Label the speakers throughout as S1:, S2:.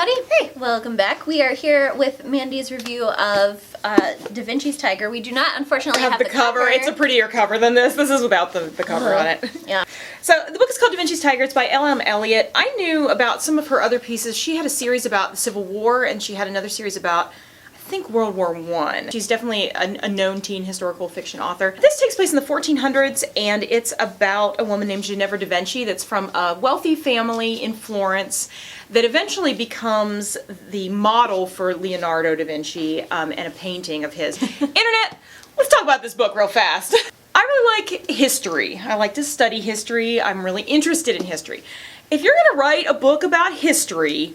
S1: everybody. Hey, welcome back. We are here with Mandy's review of Da Vinci's Tiger. We do not, unfortunately, have the cover.
S2: It's a prettier cover than this. This is without the cover on it.
S1: Yeah.
S2: So the book is called Da Vinci's Tiger. It's by L.M. Eliot. I knew about some of her other pieces. She had a series about the Civil War, and she had another series about, I think, World War I. She's definitely a known teen historical fiction author. This takes place in the 1400s, and it's about a woman named Ginevra da Vinci that's from a wealthy family in Florence that eventually becomes the model for Leonardo da Vinci and a painting of his. Internet, let's talk about this book real fast. I really like history. I like to study history. I'm really interested in history. If you're gonna write a book about history,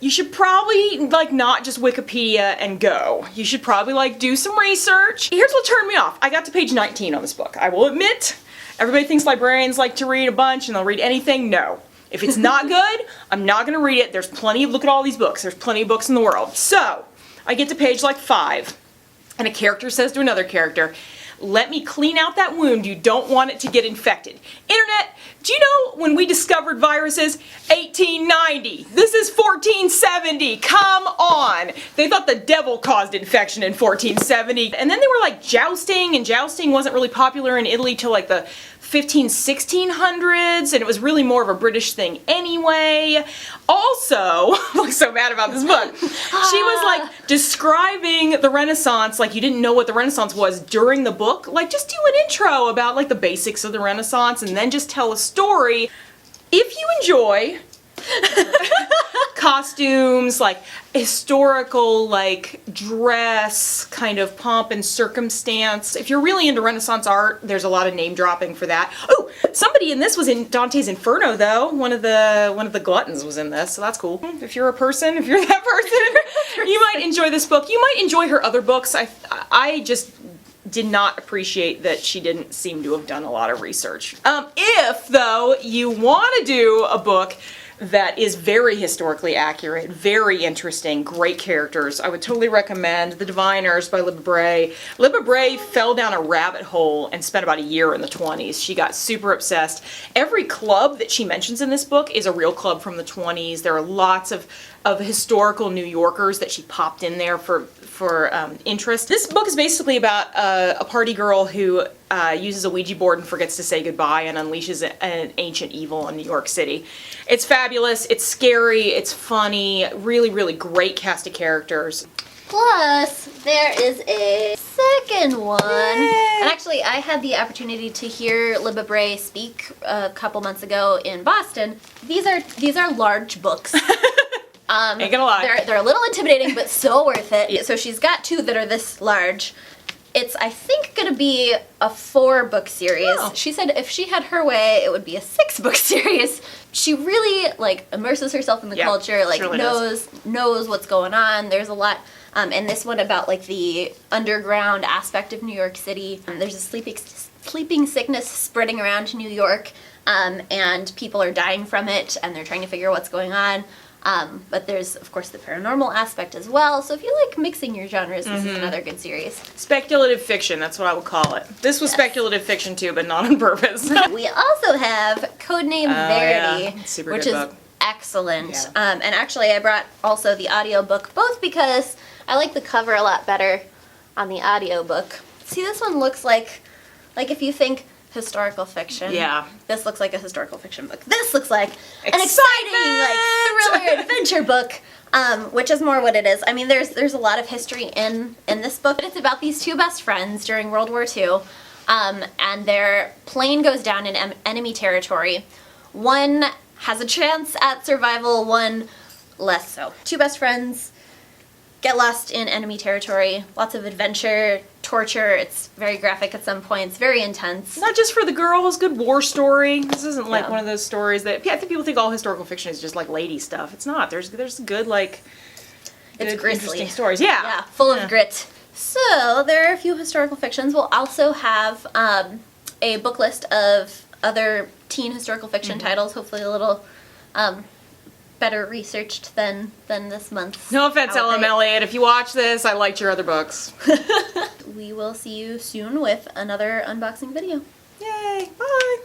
S2: you should probably, not just Wikipedia and go. You should probably, do some research. Here's what turned me off. I got to page 19 on this book. I will admit, everybody thinks librarians like to read a bunch and they'll read anything. No. If it's not good, I'm not gonna read it. There's plenty, look at all these books. There's plenty of books in the world. So, I get to page 5, and a character says to another character, "Let me clean out that wound. You don't want it to get infected." Internet, do you know when we discovered viruses? 1890. This is 1470. Come on. They thought the devil caused infection in 1470. And then they were jousting, and jousting wasn't really popular in Italy till the 1600s, and it was really more of a British thing anyway. Also, I'm so mad about this book. She was describing the Renaissance like you didn't know what the Renaissance was during the book. Just do an intro about the basics of the Renaissance and then just tell a story. If you enjoy costumes, historical, dress, kind of pomp and circumstance. If you're really into Renaissance art, there's a lot of name dropping for that. Oh, somebody in this was in Dante's Inferno, though. One of the gluttons was in this, so that's cool. If you're that person, you might enjoy this book. You might enjoy her other books. I just did not appreciate that she didn't seem to have done a lot of research. If, though, you want to do a book that is very historically accurate, very interesting, great characters, I would totally recommend The Diviners by Libba Bray. Libba Bray fell down a rabbit hole and spent about a year in the 20s. She got super obsessed. Every club that she mentions in this book is a real club from the 20s. There are lots of historical New Yorkers that she popped in there for interest. This book is basically about a party girl who uses a Ouija board and forgets to say goodbye and unleashes an ancient evil in New York City. It's fabulous, it's scary, it's funny, really, really great cast of characters.
S1: Plus, there is a second one.
S2: Yay.
S1: And actually, I had the opportunity to hear Libba Bray speak a couple months ago in Boston. These are large books.
S2: Ain't gonna lie.
S1: They're a little intimidating, but so worth it. Yeah. So she's got two that are this large. It's, I think, gonna be a 4-book series. Oh. She said if she had her way, it would be a 6-book series. She really, immerses herself in the culture, really knows what's going on. There's a lot, and this one about, the underground aspect of New York City. There's a sleeping sickness spreading around New York, and people are dying from it, and they're trying to figure out what's going on. But there's, of course, the paranormal aspect as well. So if you like mixing your genres, this is another good series.
S2: Speculative fiction, that's what I would call it. This was speculative fiction too, but not on purpose.
S1: We also have Codename Verity,
S2: yeah. Super
S1: which
S2: good
S1: is
S2: book.
S1: excellent.
S2: Yeah.
S1: And actually I brought also the audiobook, both because I like the cover a lot better on the audiobook. See, this one looks like if you think historical fiction.
S2: Yeah.
S1: This looks like a historical fiction book. This looks like an exciting, thriller adventure book, which is more what it is. I mean, there's a lot of history in this book. It's about these two best friends during World War II, and their plane goes down in enemy territory. One has a chance at survival, one less so. Two best friends get lost in enemy territory. Lots of adventure, torture. It's very graphic at some points, very intense.
S2: Not just for the girls, good war story. This isn't one of those stories that I think people think all historical fiction is just lady stuff. It's not. There's good
S1: it's grisly.
S2: Interesting stories. Yeah.
S1: Yeah, full of grit. So there are a few historical fictions. We'll also have a book list of other teen historical fiction titles, hopefully a little better researched than this month's.
S2: No offense, L.M. Eliot. If you watch this, I liked your other books.
S1: We will see you soon with another unboxing video.
S2: Yay! Bye!